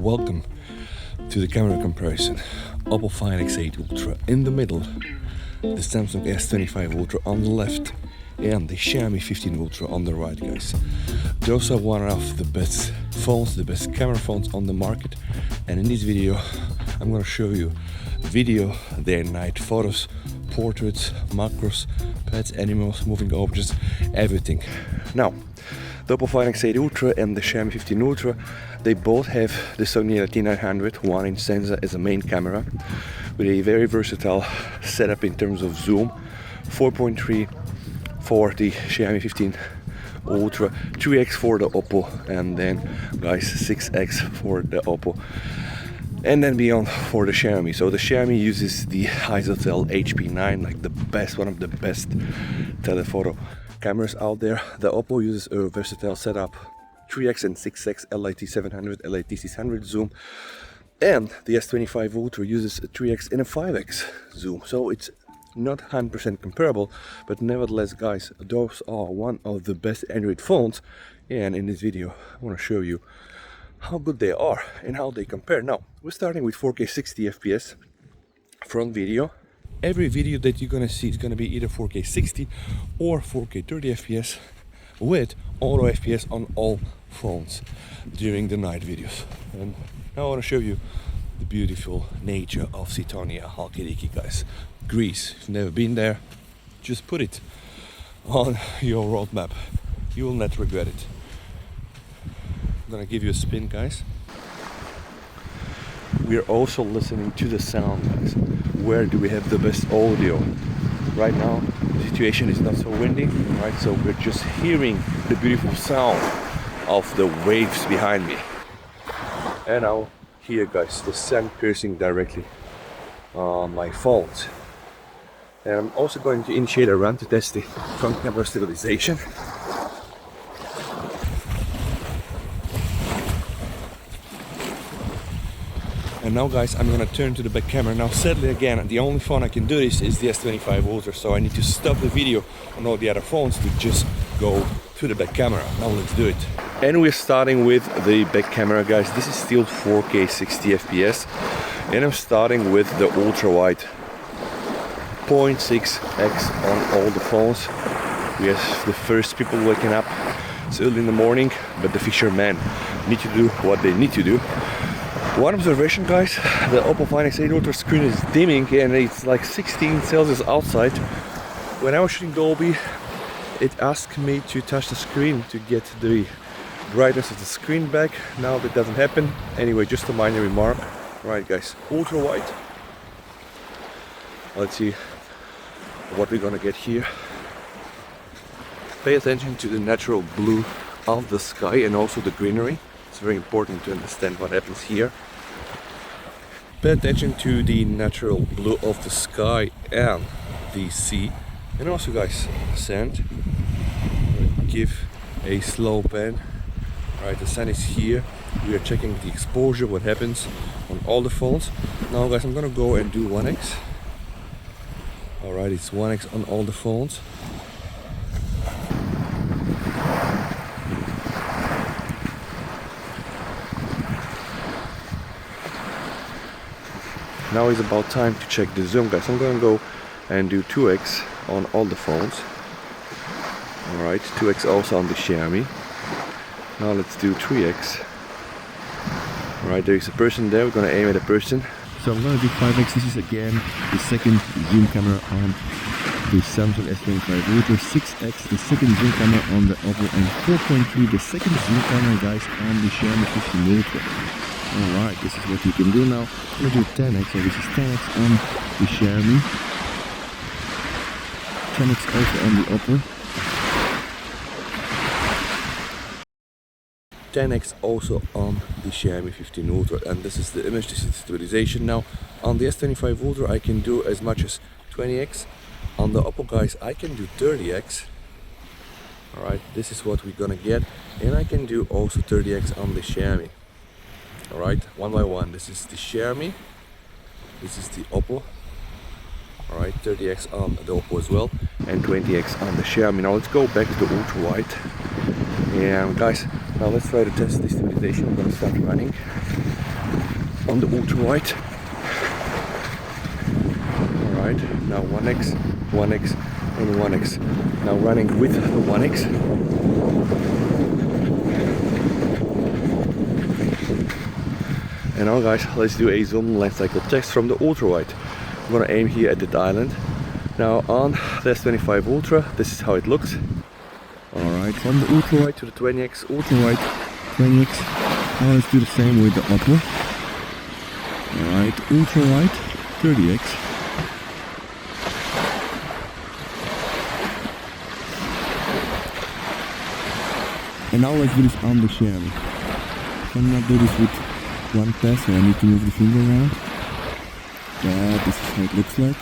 Welcome to the camera comparison. Oppo Find X8 Ultra in the middle, the Samsung S25 Ultra on the left, and the Xiaomi 15 Ultra on the right, guys. Those are one of the best phones, the best camera phones on the market. And in this video, I'm gonna show you video, day and night photos, portraits, macros, pets, animals, moving objects, everything. Now, the Oppo Find X8 Ultra and the Xiaomi 15 Ultra, they both have the Sony LT900 1-inch sensor as a main camera, with a very versatile setup in terms of zoom. 4.3 for the Xiaomi 15 Ultra, 3x for the Oppo, and then guys 6x for the Oppo, and then beyond for the Xiaomi. So the Xiaomi uses the Isotel HP9, like the best, one of the best telephoto cameras out there. The Oppo uses a versatile setup, 3x and 6x LIT700, LIT600 zoom, and the S25 Ultra uses a 3x and a 5x zoom. So it's not 100% comparable, but nevertheless, guys, those are one of the best Android phones. And in this video, I want to show you how good they are and how they compare. Now, we're starting with 4K 60 FPS front video. Every video that you're gonna see is gonna be either 4K 60 or 4K 30 FPS with auto FPS on all phones during the night videos. And now I want to show you the beautiful nature of Sitonia Halkidiki, guys. Greece, if you've never been there, just put it on your roadmap. You will not regret it. I'm gonna give you a spin, guys. We're also listening to the sound, guys. Where do we have the best audio? Right now, the situation is not so windy, right? So we're just hearing the beautiful sound of the waves behind me. And now here, guys, the sand piercing directly on my phones. And I'm also going to initiate a run to test the front camera stabilization. And now, guys, I'm gonna turn to the back camera. Now, sadly, again, the only phone I can do this is the S25 Ultra, so I need to stop the video on all the other phones to just go to the back camera. Now let's do it. And we're starting with the back camera, guys. This is still 4K 60 FPS, and I'm starting with the ultra wide 0.6x on all the phones. We have the first people waking up. It's early in the morning, but the fishermen need to do what they need to do. One observation, guys, the Oppo Find X8 Ultra screen is dimming and it's like 16 Celsius outside. When I was shooting Dolby, it asked me to touch the screen to get the brightness of the screen back. Now that doesn't happen. Anyway, just a minor remark. Right, guys, ultra wide. Let's see what we're gonna get here. Pay attention to the natural blue of the sky and also the greenery. It's very important to understand what happens here. Pay attention to the natural blue of the sky and the sea, and also, guys, sand. Give a slow pan. Right, the sun is here. We are checking the exposure, what happens on all the phones. Now, guys, I'm gonna go and do 1x. Alright, it's 1x on all the phones. Now is about time to check the zoom, guys. I'm gonna go and do 2x on all the phones. Alright, 2x also on the Xiaomi. Now let's do 3x. Alright, there is a person there. We're gonna aim at a person. So I'm gonna do 5x. This is again the second zoom camera on the Samsung S25 Ultra. 6x, the second zoom camera on the Oppo, and 4.3, the second zoom camera, guys, on the Xiaomi 15 Ultra. Alright, this is what you can do now. I'm gonna do 10x, so this is 10x on the Xiaomi, 10x also on the Oppo, 10x also on the Xiaomi 15 Ultra, and this is the image, this is the stabilization. Now on the S25 Ultra I can do as much as 20x. On the Oppo, guys, I can do 30x. Alright, this is what we're gonna get, and I can do also 30x on the Xiaomi. Alright, one by one. This is the Xiaomi, this is the Oppo. Alright, 30x on the Oppo as well, and 20x on the Xiaomi. Now let's go back to the ultra wide. And guys, now let's try to test the stabilization. I'm gonna start running. on the ultra wide. Alright, now 1x, 1x and 1x. Now running with the 1x. And now guys, let's do a zoom lens cycle test from the ultra wide. I'm gonna aim here at the island. Now on the S25 Ultra, this is how it looks. Alright, from the ultra wide to the 20x, ultra wide, 20x. Now let's do the same with the Oppo. Alright, ultra wide, 30x. And now let's do this on the Xiaomi. I cannot do this with one pass, so I need to move the finger around. Yeah, this is how it looks like.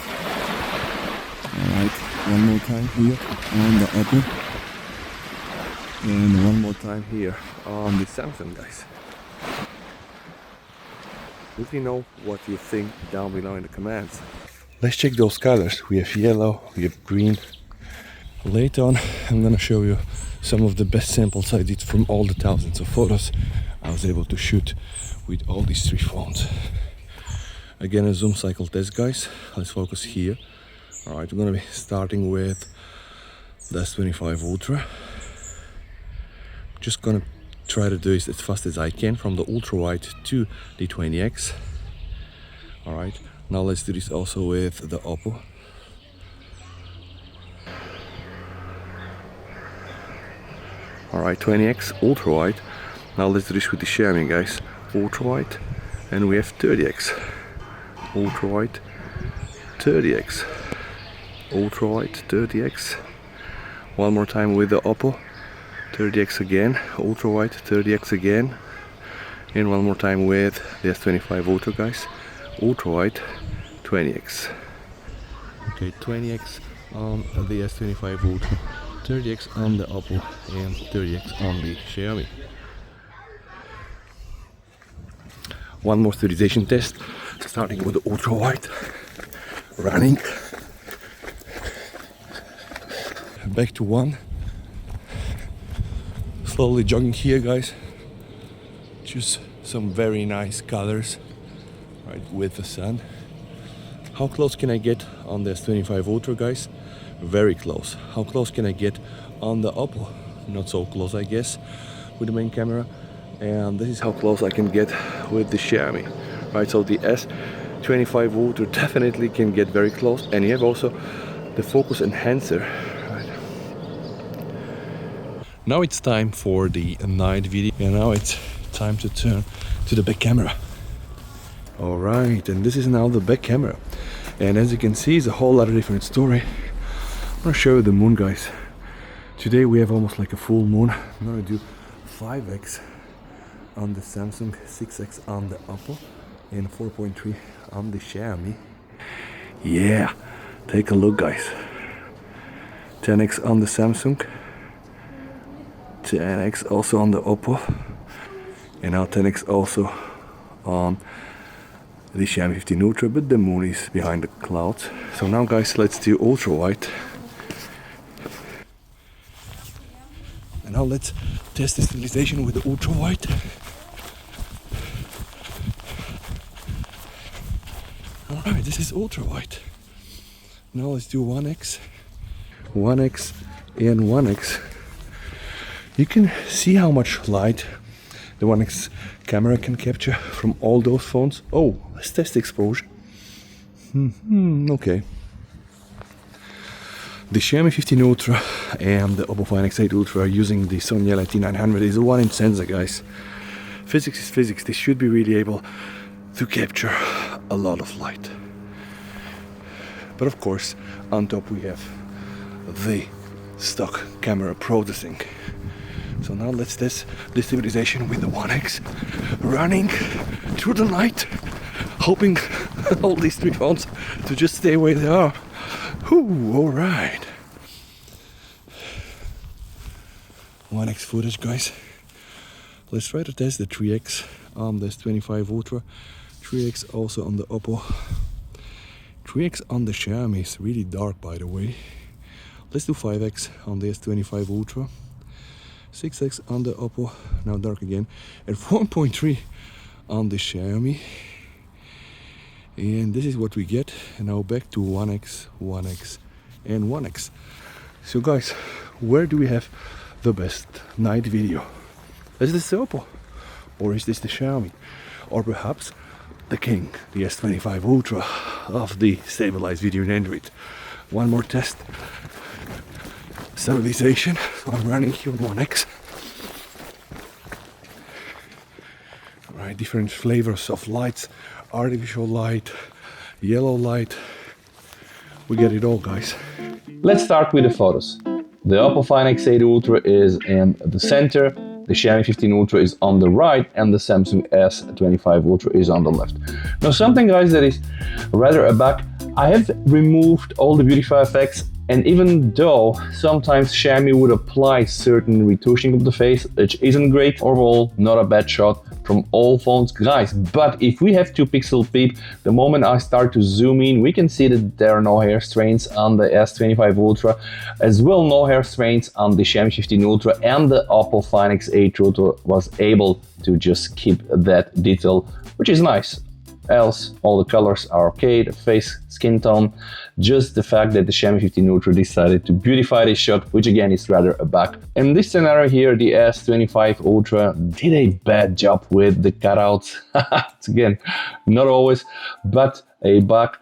Alright, one more time here on the Oppo. And one more time here on the Samsung, guys. Let me know what you think down below in the comments. Let's check those colors. We have yellow, we have green. Later on, I'm gonna show you some of the best samples I did from all the thousands of photos I was able to shoot with all these three phones. Again, a zoom cycle test, guys. Let's focus here. Alright, we're gonna be starting with the S25 Ultra. Just gonna try to do this as fast as I can from the ultra wide to the 20x. Alright, now let's do this also with the Oppo. Alright, 20x ultra wide. Now let's do this with the Xiaomi, guys. Ultra wide, and we have 30x. Ultra wide, 30x. Ultra wide, 30x. One more time with the Oppo. 30x again, ultra wide, 30x again, and one more time with the S25 Ultra, guys, ultra wide, 20x. Okay, 20x on the S25 Ultra, 30x on the Oppo, and 30x on the Xiaomi. One more stabilization test, starting with the ultra wide, running, back to one. Slowly jogging here, guys. Just some very nice colors, right, with the sun. How close can I get on the S25 Ultra, guys? Very close. How close can I get on the Oppo? Not so close, I guess, with the main camera. And this is how close I can get with the Xiaomi, right? So the S25 Ultra definitely can get very close, and you have also the focus enhancer. Now it's time for the night video, and now it's time to turn to the back camera. Alright, and this is now the back camera. And as you can see, it's a whole lot of different story. I'm gonna show you the moon, guys. Today we have almost like a full moon. I'm gonna do 5x on the Samsung, 6x on the Oppo, and 4.3 on the Xiaomi. Yeah, take a look, guys. 10x on the Samsung, 10x also on the Oppo, and now 10x also on the Xiaomi 15 Ultra, but the moon is behind the clouds. So now, guys, let's do ultra wide. And now let's test the stabilization with the ultra wide. Alright, this is ultra wide. Now let's do 1x, 1x and 1x. You can see how much light the 1x camera can capture from all those phones. Oh, let's test the exposure. Okay. The Xiaomi 15 Ultra and the Oppo Find X8 Ultra are using the Sony LIT900. It's a 1-inch sensor, guys. Physics is physics. They should be really able to capture a lot of light. But of course, on top we have the stock camera processing. So now let's test the stabilization with the 1x, running through the night, hoping all these three phones to just stay where they are. Whew, alright. 1x footage, guys. Let's try to test the 3x on this 25 Ultra, 3x also on the Oppo, 3x on the Xiaomi. Is really dark, by the way. Let's do 5x on the S25 Ultra, 6x on the Oppo, now dark again, and 1.3 on the Xiaomi. And this is what we get. And now back to 1x, 1x, and 1x. So guys, where do we have the best night video? Is this the Oppo? Or is this the Xiaomi? Or perhaps the king, the S25 Ultra of the stabilized video in Android? One more test. Stabilization. So I'm running here on 1x. Right, different flavors of lights, artificial light, yellow light. We get it all, guys. Let's start with the photos. The Oppo Find X8 Ultra is in the center, the Xiaomi 15 Ultra is on the right, and the Samsung S25 Ultra is on the left. Now something, guys, that is rather a bug. I have removed all the beautify effects, and even though sometimes Xiaomi would apply certain retouching of the face, which isn't great, overall not a bad shot from all phones, guys. But if we have 2 pixel peep, the moment I start to zoom in, we can see that there are no hair strains on the S25 Ultra, as well no hair strains on the Xiaomi 15 Ultra, and the Oppo Find X8 Ultra was able to just keep that detail, which is nice. Else, all the colors are okay, the face, skin tone, just the fact that the Xiaomi 15 Ultra decided to beautify this shot, which again is rather a bug. In this scenario here, the S25 Ultra did a bad job with the cutouts. It's again, not always, but a bug.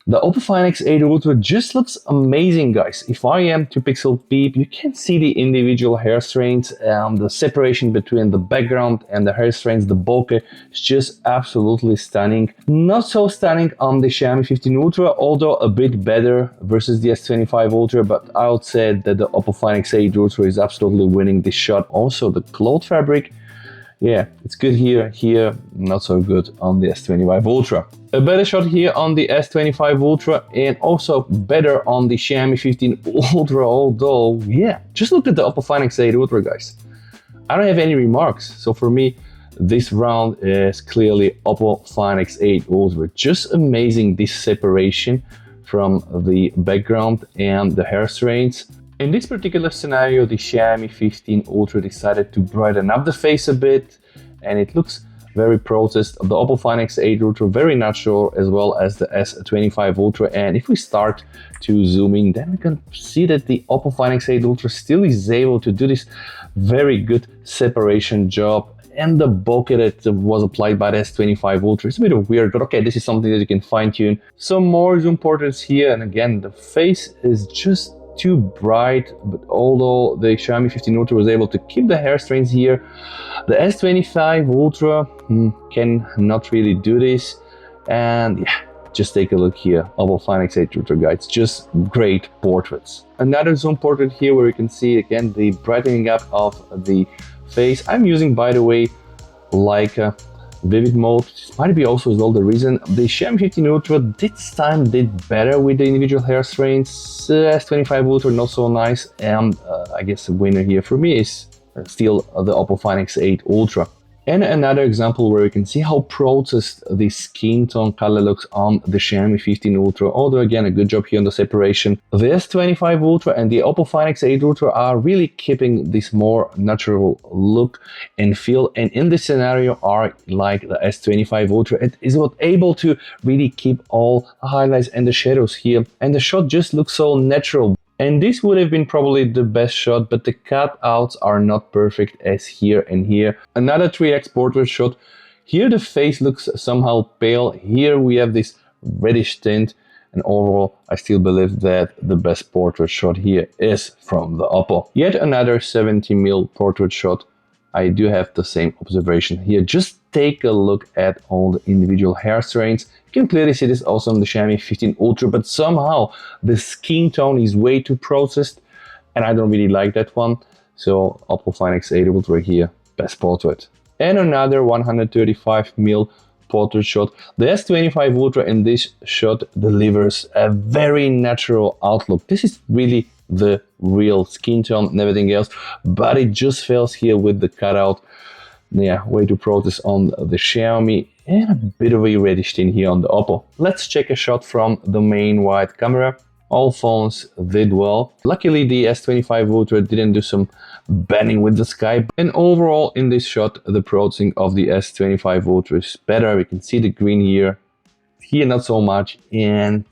The Oppo Find X8 Ultra just looks amazing, guys. If I am 2 pixel peep, you can see the individual hair strains, the separation between the background and the hair strains, the bokeh is just absolutely stunning. Not so stunning on the Xiaomi 15 Ultra, although a bit better versus the S25 Ultra, but I would say that the Oppo Find X8 Ultra is absolutely winning this shot. Also, the cloth fabric, yeah, it's good here, not so good on the S25 Ultra. A better shot here on the S25 Ultra, and also better on the Xiaomi 15 Ultra, although, yeah, just look at the Oppo Find X8 Ultra, guys. I don't have any remarks, so for me, this round is clearly Oppo Find X8 Ultra. Just amazing, this separation from the background and the hair strains. In this particular scenario, the Xiaomi 15 Ultra decided to brighten up the face a bit, and it looks very processed. The Oppo Find X8 Ultra very natural, as well as the S25 Ultra. And if we start to zoom in, then we can see that the Oppo Find X8 Ultra still is able to do this very good separation job. And the bokeh that was applied by the S25 Ultra is a bit weird, but okay, this is something that you can fine tune. Some more zoom portraits here, and again, the face is just too bright, but although the Xiaomi 15 Ultra was able to keep the hair strains here, the S25 Ultra can not really do this. And yeah, just take a look here. Oppo Find X8 Ultra, guys, just great portraits. Another zoom portrait here where you can see again the brightening up of the face. I'm using, by the way, like vivid mode. This might be also as well the reason the Xiaomi 15 Ultra this time did better with the individual hair strains. S25 Ultra not so nice, and I guess the winner here for me is still the Oppo Find X8 Ultra. And another example where you can see how processed the skin tone color looks on the Xiaomi 15 Ultra, although again a good job here on the separation. The S25 Ultra and the Oppo Find X8 Ultra are really keeping this more natural look and feel, and in this scenario are like the S25 Ultra. It is not able to really keep all the highlights and the shadows here, and the shot just looks so natural. And this would have been probably the best shot, but the cutouts are not perfect as here and here. Another 3x portrait shot. Here the face looks somehow pale. Here we have this reddish tint. And overall, I still believe that the best portrait shot here is from the Oppo. Yet another 70mm portrait shot. I do have the same observation here. Just take a look at all the individual hair strains. You can clearly see this also on the Xiaomi 15 Ultra, but somehow the skin tone is way too processed, and I don't really like that one. So Oppo Find X8 Ultra here, best portrait. And another 135mm portrait shot. The S25 Ultra in this shot delivers a very natural outlook. This is really the real skin tone and everything else, but it just fails here with the cutout. Yeah, way too processed on the Xiaomi, and a bit of a reddish tint here on the Oppo. Let's check a shot from the main wide camera. All phones did well. Luckily the S25 Ultra didn't do some bending with the sky, and overall in this shot the processing of the S25 Ultra is better. We can see the green here, Here not so much, and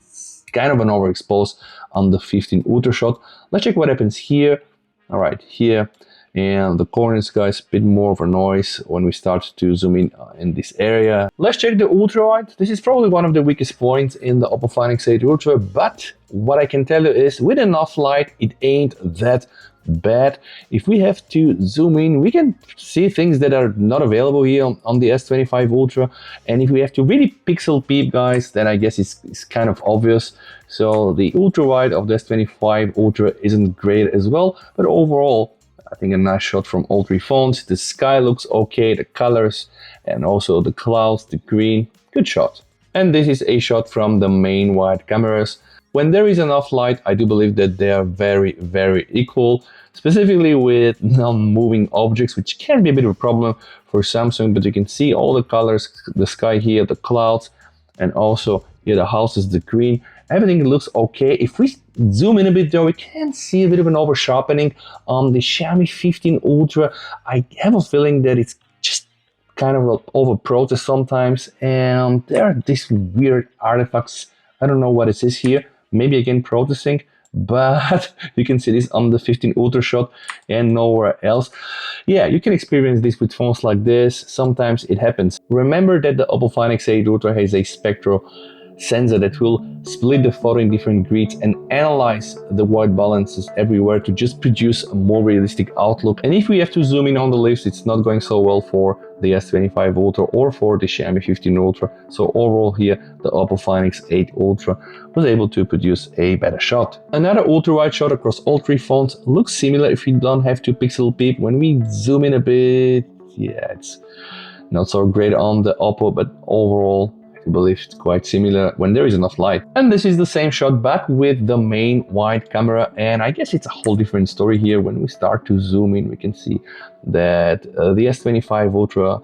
kind of an overexposed on the 15 Ultra shot. Let's check what happens here. All right, here, and the corners, guys, a bit more of a noise when we start to zoom in this area. Let's check the ultra wide. This is probably one of the weakest points in the Oppo Find X8 Ultra, but what I can tell you is with enough light, it ain't that bad. If we have to zoom in, we can see things that are not available here on the S25 Ultra. And if we have to really pixel peep, guys, then I guess it's kind of obvious. So the ultra wide of the S25 Ultra isn't great as well, but overall, I think a nice shot from all three phones. The sky looks okay, the colors, and also the clouds, the green, good shot. And this is a shot from the main wide cameras. When there is enough light, I do believe that they are very, very equal, specifically with non-moving objects, which can be a bit of a problem for Samsung, but you can see all the colors, the sky here, the clouds, and also here the houses, the green. Everything looks okay. If we zoom in a bit though, we can see a bit of an over sharpening on the Xiaomi 15 Ultra. I have a feeling that it's just kind of over processed sometimes, and there are these weird artifacts. I don't know what it is here. Maybe again processing, but you can see this on the 15 Ultra shot and nowhere else. Yeah, you can experience this with phones like this. Sometimes it happens. Remember that the Oppo Find X8 Ultra has a spectral sensor that will split the photo in different grids and analyze the white balances everywhere to just produce a more realistic outlook. And if we have to zoom in on the leaves, it's not going so well for the S25 Ultra or for the Xiaomi 15 Ultra. So overall here, the Oppo Find X8 Ultra was able to produce a better shot. Another ultra-wide shot across all three phones looks similar if you don't have to pixel peep. When we zoom in a bit, yeah, it's not so great on the Oppo, but overall, I believe it's quite similar when there is enough light. And this is the same shot but with the main wide camera, and I guess it's a whole different story here. When we start to zoom in, we can see that the S25 Ultra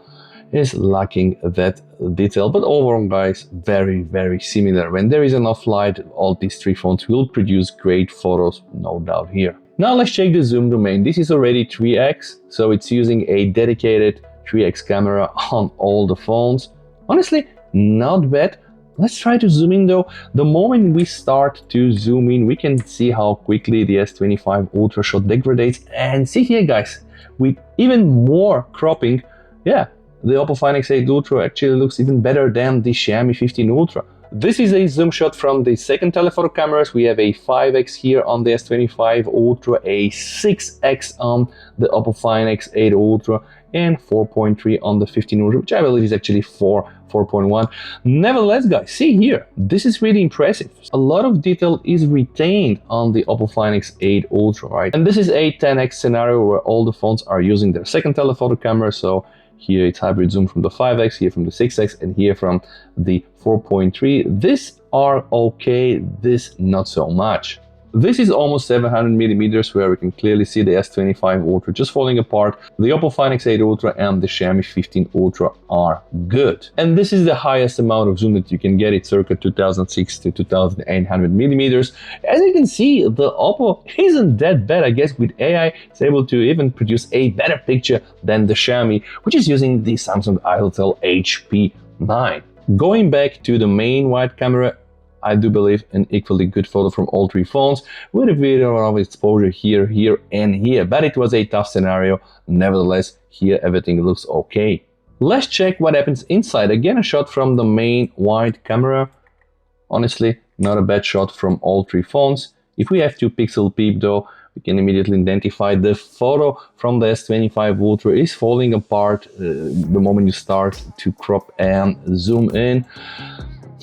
is lacking that detail, but overall, guys, very, very similar. When there is enough light, all these three phones will produce great photos, no doubt here. Now let's check the zoom domain. This is already 3x, so it's using a dedicated 3x camera on all the phones. Honestly, not bad. Let's try to zoom in though. The moment we start to zoom in, we can see how quickly the S25 Ultra shot degrades. And see here, guys, with even more cropping, yeah, the Oppo Find X8 Ultra actually looks even better than the Xiaomi 15 Ultra. This is a zoom shot from the second telephoto cameras. We have a 5x here on the S25 Ultra, a 6x on the Oppo Find X8 Ultra, and 4.3 on the 15 Ultra, which I believe is actually 4.1. Nevertheless, guys, see here, this is really impressive. A lot of detail is retained on the Oppo Find X8 Ultra, right? And this is a 10x scenario where all the phones are using their second telephoto camera. So here it's hybrid zoom from the 5x, here from the 6x, and here from the 4.3. This are okay, this not so much. This is almost 700 millimeters, where we can clearly see the S25 Ultra just falling apart. The Oppo Find X8 Ultra and the Xiaomi 15 Ultra are good. And this is the highest amount of zoom that you can get. It's circa 2006 to 2800 millimeters. As you can see, the Oppo isn't that bad. I guess with AI, it's able to even produce a better picture than the Xiaomi, which is using the Samsung Alcatel HP9. Going back to the main wide camera, I do believe an equally good photo from all three phones, with a bit of exposure here, here, and here. But it was a tough scenario. Nevertheless, here everything looks okay. Let's check what happens inside. Again, a shot from the main wide camera. Honestly, not a bad shot from all three phones. If we have to pixel peep though, we can immediately identify the photo from the S25 Ultra is falling apart the moment you start to crop and zoom in.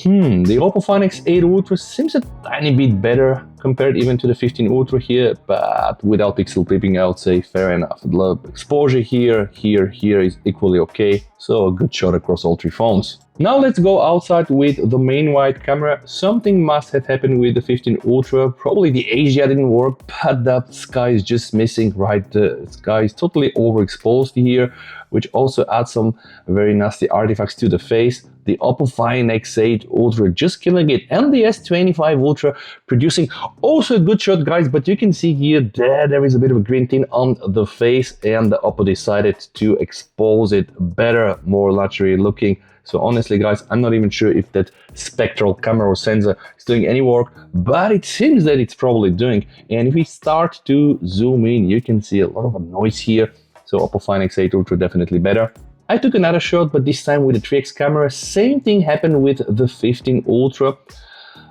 The Oppo Find X8 Ultra seems a tiny bit better compared even to the 15 Ultra here, but without pixel peeping, I would say fair enough. The exposure here is equally okay, so a good shot across all three phones. Now let's go outside with the main wide camera. Something must have happened with the 15 Ultra. Probably the Asia didn't work, but the sky is just missing, right? The sky is totally overexposed here, which also adds some very nasty artifacts to the face. The Oppo Find X8 Ultra just killing it, and the S25 Ultra producing Also a good shot, guys, but you can see here that there is a bit of a green tint on the face, and the Oppo decided to expose it better, more luxury looking. So honestly, guys, I'm not even sure if that spectral camera or sensor is doing any work, but it seems that it's probably doing. And if we start to zoom in, you can see a lot of noise here. So Oppo Find X8 Ultra definitely better. I took another shot, but this time with the 3x camera. Same thing happened with the 15 Ultra.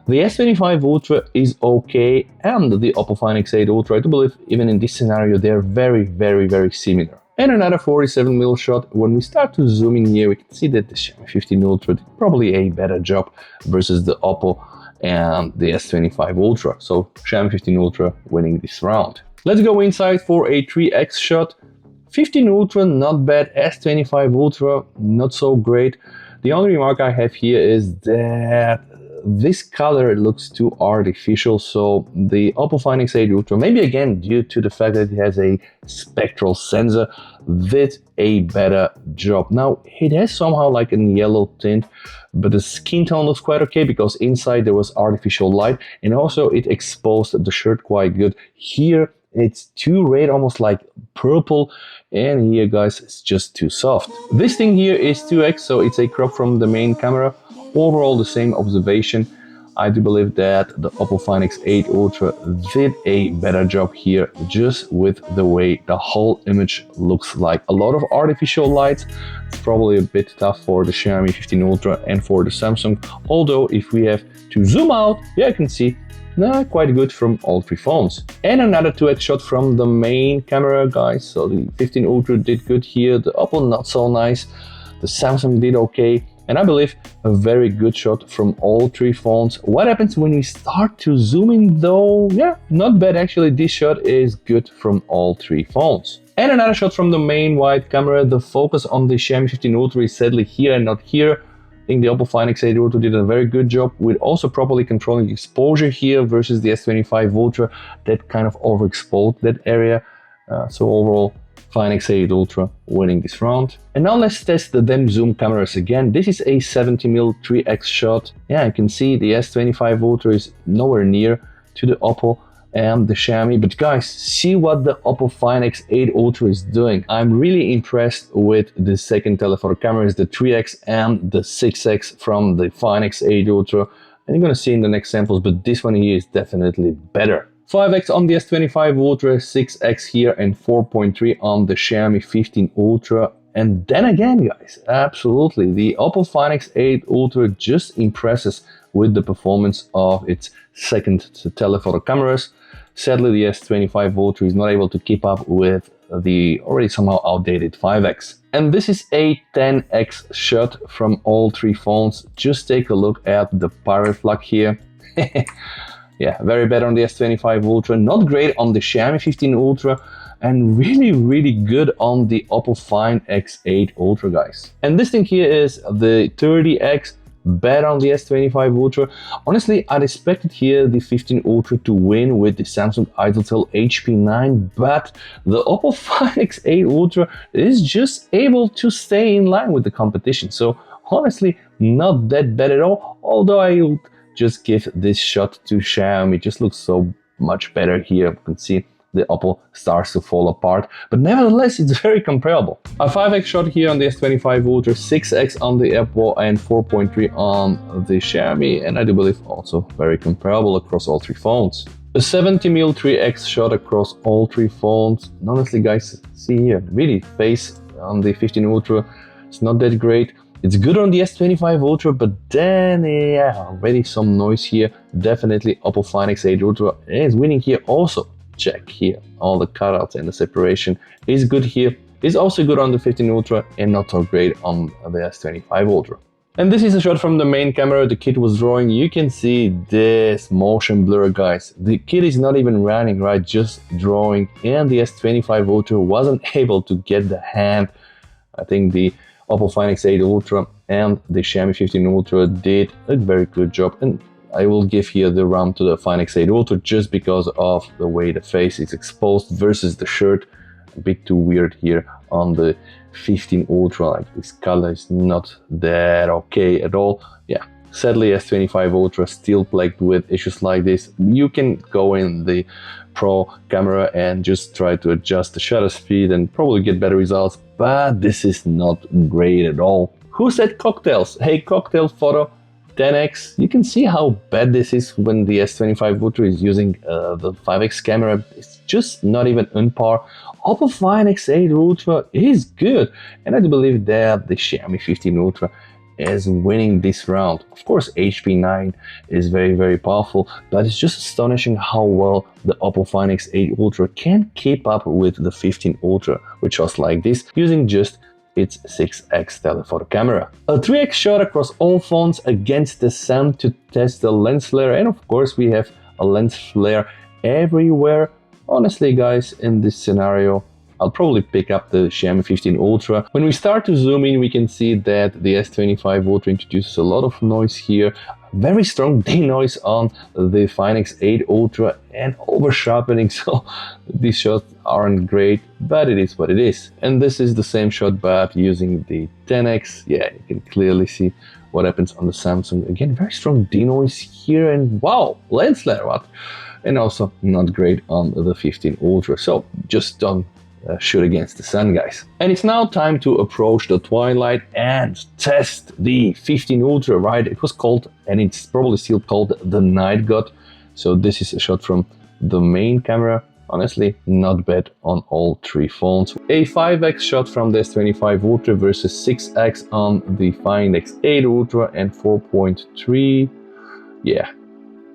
The S25 Ultra is okay, and the Oppo Find X8 Ultra, I do believe even in this scenario, they're very similar. And another 47mm shot. When we start to zoom in here, we can see that the Xiaomi 15 Ultra did probably a better job versus the Oppo and the S25 Ultra. So Xiaomi 15 Ultra winning this round. Let's go inside for a 3x shot. 15 Ultra, not bad. S25 Ultra, not so great. The only remark I have here is that this color looks too artificial, so the Oppo Find X8 Ultra, maybe again due to the fact that it has a spectral sensor, did a better job. Now it has somehow like a yellow tint, but the skin tone looks quite okay because inside there was artificial light, and also it exposed the shirt quite good. Here it's too red, almost like purple, and here, guys, it's just too soft. This thing here is 2x, so it's a crop from the main camera. Overall, the same observation. I do believe that the Oppo Find X8 Ultra did a better job here, just with the way the whole image looks like. A lot of artificial lights. It's probably a bit tough for the Xiaomi 15 Ultra and for the Samsung. Although, if we have to zoom out, yeah, you can see quite good from all three phones. And another 2x shot from the main camera, guys. So the 15 Ultra did good here. The Oppo not so nice. The Samsung did okay. And I believe a very good shot from all three phones. What happens when we start to zoom in though? Yeah, not bad actually. This shot is good from all three phones. And another shot from the main wide camera. The focus on the Xiaomi 15 Ultra is sadly here and not here. I think the Oppo Find X8 Ultra did a very good job with also properly controlling exposure here versus the S25 Ultra that kind of overexposed that area. So overall, Find X8 Ultra winning this round. And now let's test the DEM zoom cameras again. This is a 70mm 3x shot. Yeah, you can see the S25 Ultra is nowhere near to the Oppo and the Xiaomi. But guys, see what the Oppo Find X8 Ultra is doing. I'm really impressed with the second telephoto cameras, the 3x and the 6x from the Find X8 Ultra. And you're gonna see in the next samples, but this one here is definitely better. 5x on the S25 Ultra, 6x here, and 4.3 on the Xiaomi 15 Ultra. And then again, guys, absolutely, the Oppo Find X8 Ultra just impresses with the performance of its second telephoto cameras. Sadly, the S25 Ultra is not able to keep up with the already somehow outdated 5x. And this is a 10x shot from all three phones. Just take a look at the pirate flag here. Yeah, very bad on the S25 Ultra, not great on the Xiaomi 15 Ultra, and really good on the Oppo Find X8 Ultra, guys. And this thing here is the 30x, bad on the S25 Ultra. Honestly, I'd expected here the 15 Ultra to win with the Samsung Idletel HP9, but the Oppo Find X8 Ultra is just able to stay in line with the competition. So honestly, not that bad at all, although I would just give this shot to Xiaomi. It just looks so much better here. You can see the Oppo starts to fall apart, but nevertheless, it's very comparable. A 5x shot here on the S25 Ultra, 6x on the Oppo, and 4.3 on the Xiaomi, and I do believe also very comparable across all three phones. A 70mm 3x shot across all three phones. And honestly, guys, see here, really face on the 15 Ultra, it's not that great. It's good on the S25 Ultra, but then, yeah, already some noise here. Definitely Oppo Find X8 Ultra is winning here also. Check here, all the cutouts and the separation is good here. It's also good on the 15 Ultra and not so great on the S25 Ultra. And this is a shot from the main camera the kid was drawing. You can see this motion blur, guys. The kid is not even running, right? Just drawing. And the S25 Ultra wasn't able to get the hand. I think the Oppo Find X8 Ultra and the Xiaomi 15 Ultra did a very good job, and I will give here the round to the Find X8 Ultra just because of the way the face is exposed versus the shirt. A bit too weird here on the 15 Ultra, like this color is not that okay at all. Yeah, Sadly, S25 Ultra still plagued with issues like this. You can go in the Pro camera and just try to adjust the shutter speed and probably get better results, but this is not great at all. Who said cocktails? Hey, cocktail photo 10x. You can see how bad this is when the S25 Ultra is using the 5x camera. It's just not even on par. Oppo Find X8 Ultra is good, and I do believe that the Xiaomi 15 Ultra is winning this round. Of course, HP9 is very powerful, but it's just astonishing how well the Oppo Find X8 Ultra can keep up with the 15 Ultra, which was like this, using just its 6x telephoto camera. A 3x shot across all phones against the sun to test the lens flare, and of course we have a lens flare everywhere. Honestly guys, in this scenario, I'll probably pick up the Xiaomi 15 Ultra. When we start to zoom in, we can see that the S25 Ultra introduces a lot of noise here, very strong denoise on the Find X8 Ultra, and over sharpening, so these shots aren't great, but it is what it is. And this is the same shot, but using the 10x. Yeah, you can clearly see what happens on the Samsung. Again, very strong denoise here, and wow, lens flare, what? And also not great on the 15 Ultra, so just don't shoot against the sun, guys. And it's now time to approach the Twilight and test the 15 Ultra, right? It was called, and it's probably still called, the Night God. So this is a shot from the main camera. Honestly, not bad on all three phones. A 5x shot from the S25 Ultra versus 6x on the Find X8 Ultra, and 4.3. Yeah,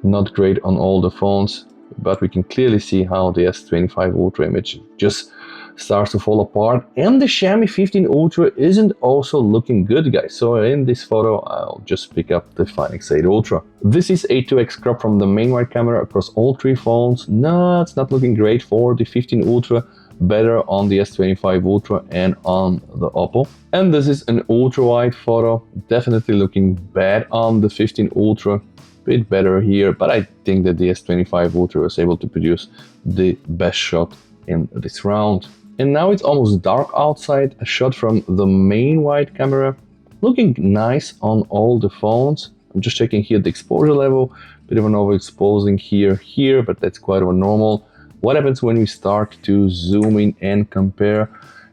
not great on all the phones, but we can clearly see how the S25 Ultra image just starts to fall apart, and the Xiaomi 15 Ultra isn't also looking good, guys. So in this photo, I'll just pick up the Find X8 Ultra. This is a 2x crop from the main wide camera across all three phones. No, it's not looking great for the 15 Ultra, better on the S25 Ultra and on the Oppo. And this is an ultra wide photo, definitely looking bad on the 15 Ultra. Bit better here, but I think that the S25 Ultra was able to produce the best shot in this round. And now it's almost dark outside, a shot from the main wide camera, looking nice on all the phones. I'm just checking here the exposure level, bit of an overexposing here, but that's quite normal. What happens when we start to zoom in and compare?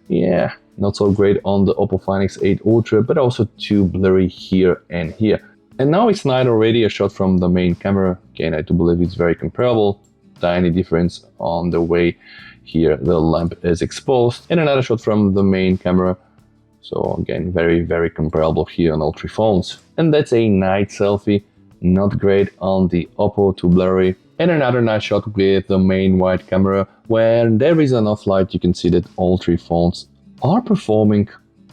Yeah, not so great on the Oppo Find X8 Ultra, but also too blurry here and here. And now it's night already, a shot from the main camera. Again, I do believe it's very comparable. Tiny difference on the way here the lamp is exposed, and another shot from the main camera. So again, very comparable here on all three phones. And that's a night selfie, not great on the Oppo, too blurry. And another night shot with the main wide camera, where there is enough light, you can see that all three phones are performing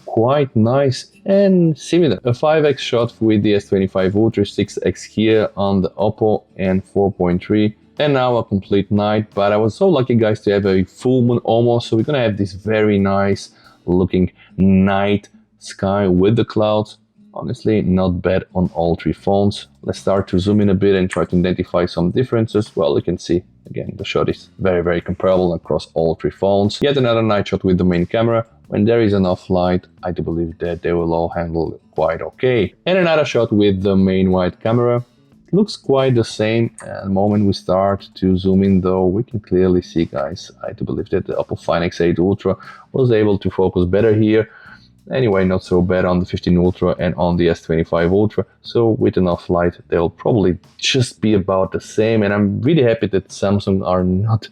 quite nice and similar. A 5x shot with the S25 Ultra, 6x here on the Oppo, and 4.3. And now a complete night, but I was so lucky, guys, to have a full moon almost, so we're gonna have this very nice looking night sky with the clouds. Honestly, not bad on all three phones. Let's start to zoom in a bit and try to identify some differences. Well, you can see, again, the shot is very comparable across all three phones. Yet another night shot with the main camera. When there is enough light, I do believe that they will all handle it quite okay. And another shot with the main wide camera. Looks quite the same. At the moment we start to zoom in, though, we can clearly see, guys, I do believe that the Oppo Find X8 Ultra was able to focus better here. Anyway, not so bad on the 15 Ultra and on the S25 Ultra. So with enough light, they'll probably just be about the same. And I'm really happy that Samsung are not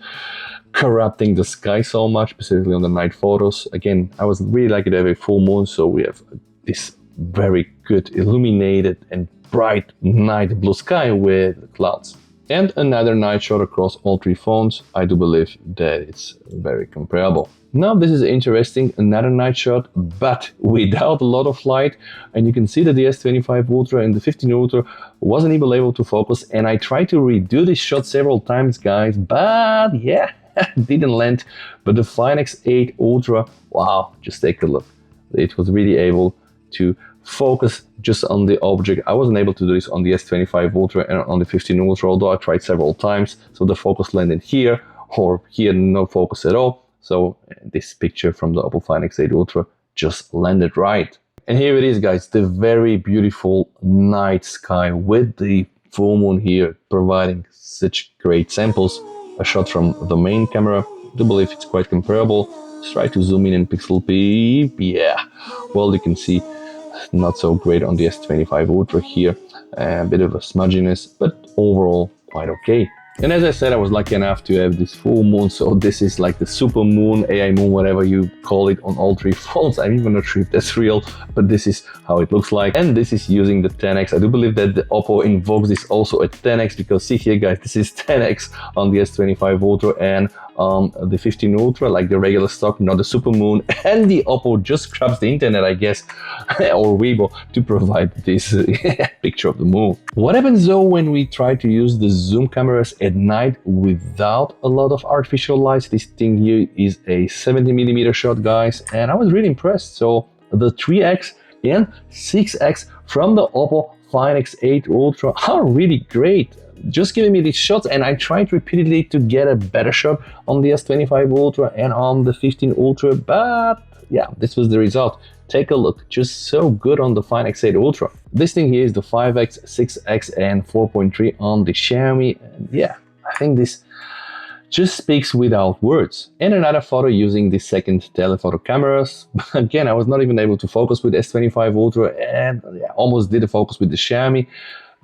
corrupting the sky so much, specifically on the night photos. Again, I was really lucky to have a full moon, so we have this very good illuminated and bright night blue sky with clouds. And another night shot across all three phones. I do believe that it's very comparable. Now this is interesting, another night shot, but without a lot of light. And you can see that the S25 Ultra and the 15 Ultra wasn't even able to focus. And I tried to redo this shot several times, guys, but yeah, didn't land. But the Find X8 Ultra, wow, just take a look. It was really able to focus just on the object. I wasn't able to do this on the S25 Ultra and on the 15 Ultra, although I tried several times. So the focus landed here, or here, no focus at all. So this picture from the Oppo Find X8 Ultra just landed right. And here it is, guys, the very beautiful night sky with the full moon here providing such great samples. A shot from the main camera. I do believe it's quite comparable. Let's try to zoom in pixel peep. Yeah, well, you can see not so great on the S25 Ultra here. A bit of a smudginess, but overall quite okay. And as I said, I was lucky enough to have this full moon, so this is like the super moon, AI moon, whatever you call it, on all three phones. I'm even not sure if that's real, but this is how it looks like. And this is using the 10x. I do believe that the Oppo invokes this also at 10x, because see here, guys, this is 10x on the S25 Ultra and the 15 Ultra, like the regular stock, not the super moon. And the Oppo just scrubs the internet, I guess, or Weibo, to provide this picture of the moon. What happens though when we try to use the zoom cameras at night without a lot of artificial lights? This thing here is a 70mm shot, guys, and I was really impressed. So the 3x and 6x from the Oppo Find X8 Ultra are really great. Just giving me these shots, and I tried repeatedly to get a better shot on the S25 Ultra and on the 15 Ultra, but yeah, this was the result. Take a look, just so good on the Find X8 Ultra. This thing here is the 5x, 6x and 4.3 on the Xiaomi, and yeah, I think this just speaks without words. And another photo using the second telephoto cameras. Again, I was not even able to focus with S25 Ultra, and yeah, almost did a focus with the Xiaomi,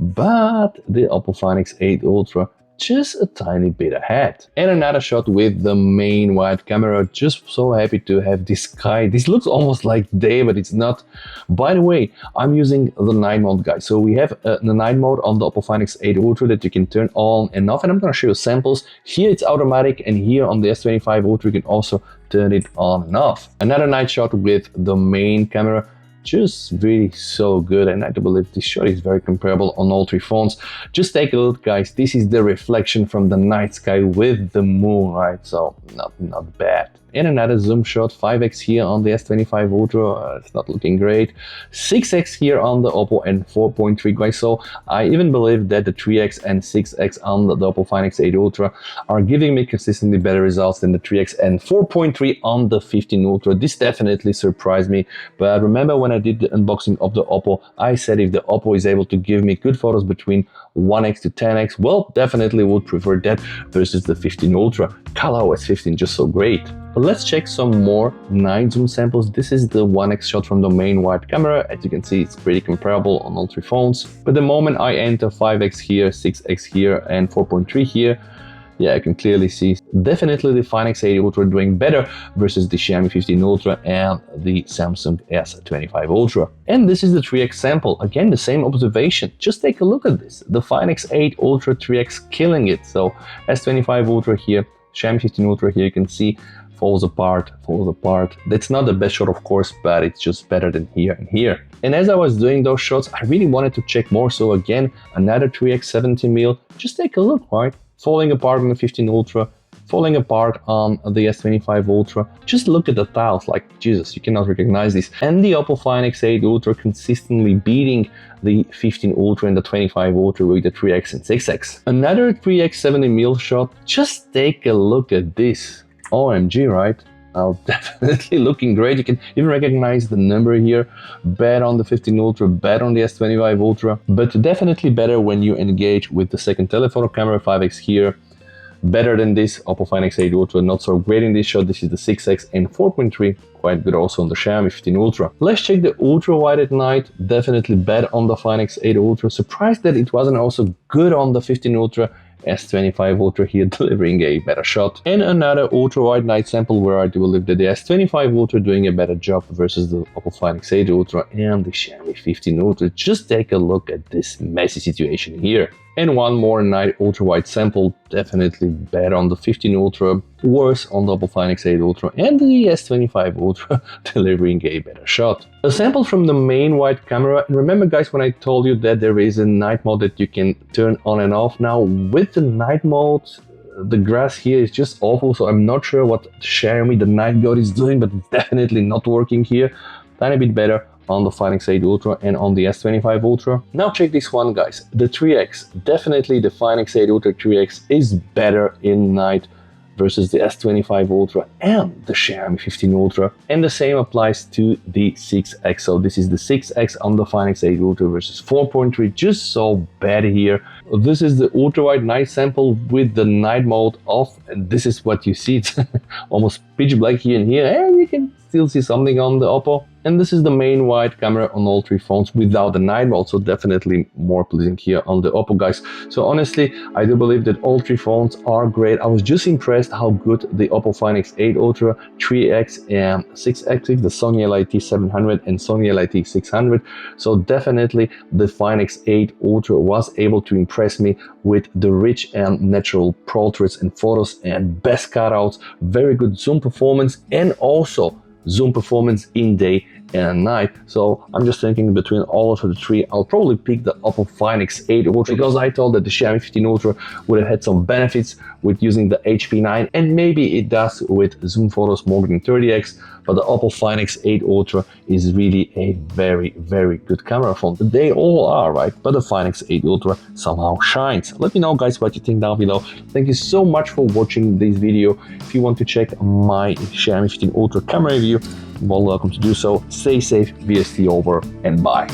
but the Oppo Find X8 Ultra just a tiny bit ahead. And another shot with the main wide camera. Just so happy to have this sky. This looks almost like day, but it's not. By the way, I'm using the night mode, guys. So we have the night mode on the Oppo Find X8 Ultra that you can turn on and off, and I'm going to show you samples. Here it's automatic, and here on the S25 Ultra you can also turn it on and off. Another night shot with the main camera. Just really so good, and I do believe this shot is very comparable on all three phones. Just take a look, guys. This is the reflection from the night sky with the moon, right? So not bad. And another zoom shot, 5x here on the S25 Ultra, it's not looking great. 6x here on the Oppo and 4.3, guys. So I even believe that the 3x and 6x on the Oppo Find X8 Ultra are giving me consistently better results than the 3x and 4.3 on the 15 Ultra. This definitely surprised me, but remember when I did the unboxing of the Oppo, I said if the Oppo is able to give me good photos between 1x to 10x, well, definitely would prefer that versus the 15 Ultra. ColorOS 15 just so great. But let's check some more night zoom samples. This is the 1x shot from the main wide camera. As you can see, it's pretty comparable on all three phones. But the moment I enter 5x here, 6x here and 4.3 here, yeah, I can clearly see definitely the Find X8 Ultra doing better versus the Xiaomi 15 Ultra and the Samsung S25 Ultra. And this is the 3x sample. Again, the same observation. Just take a look at this. The Find X8 Ultra 3x killing it. So S25 Ultra here, Xiaomi 15 Ultra here, you can see falls apart. That's not the best shot, of course, but it's just better than here and here. And as I was doing those shots, I really wanted to check more. So again, another 3x 70mm. Just take a look, right? Falling apart on the 15 Ultra, falling apart on the S25 Ultra. Just look at the tiles, like Jesus, you cannot recognize this. And the Oppo Find X8 Ultra consistently beating the 15 Ultra and the 25 Ultra with the 3x and 6x. Another 3x 70mm shot. Just take a look at this. OMG, right? Now, definitely looking great. You can even recognize the number here. Bad on the 15 Ultra, bad on the S25 Ultra, but definitely better when you engage with the second telephoto camera, 5x here. Better than this Oppo Find X8 Ultra, not so great in this shot. This is the 6x and 4.3, quite good also on the Xiaomi 15 Ultra. Let's check the ultra wide at night. Definitely bad on the Find X8 Ultra. Surprised that it wasn't also good on the 15 Ultra. S25 Ultra here delivering a better shot. And another ultra wide night sample where I do believe that the S25 Ultra doing a better job versus the Oppo Find X8 Ultra and the Xiaomi 15 Ultra. Just take a look at this messy situation here. And one more night ultra wide sample, definitely better on the 15 Ultra, worse on the Oppo Find X8 Ultra and the S25 Ultra delivering a better shot. A sample from the main wide camera, and remember guys when I told you that there is a night mode that you can turn on and off. Now with the night mode, the grass here is just awful, so I'm not sure what Xiaomi the night god is doing, but it's definitely not working here. Tiny bit better on the Find X8 Ultra and on the S25 Ultra. Now check this one guys, the 3x. Definitely the Find X8 Ultra 3x is better in night versus the S25 Ultra and the Xiaomi 15 Ultra. And the same applies to the 6X. So this is the 6X on the Fine X8 Ultra versus 4.3, just so bad here. This is the ultra wide night sample with the night mode off, and this is what you see. It's almost pitch black here and here, and you can still see something on the Oppo. And this is the main wide camera on all three phones without the night mode, so definitely more pleasing here on the Oppo, guys. So honestly, I do believe that all three phones are great. I was just impressed how good the Oppo Find X8 Ultra, 3X and 6X, the Sony LIT700 and Sony LIT600. So definitely the Find X8 Ultra was able to impress me with the rich and natural portraits and photos and best cutouts, very good zoom performance, and also zoom performance in day and night. So I'm just thinking between all of the three, I'll probably pick the Oppo Find X8 Ultra because I thought that the Xiaomi 15 Ultra would have had some benefits with using the HP9, and maybe it does with zoom photos more than 30x, but the Oppo Find X8 Ultra is really a very, very good camera phone. They all are, right? But the Find X8 Ultra somehow shines. Let me know, guys, what you think down below. Thank you so much for watching this video. If you want to check my Xiaomi 15 Ultra camera review, you're welcome to do so. Stay safe, VST over, and bye.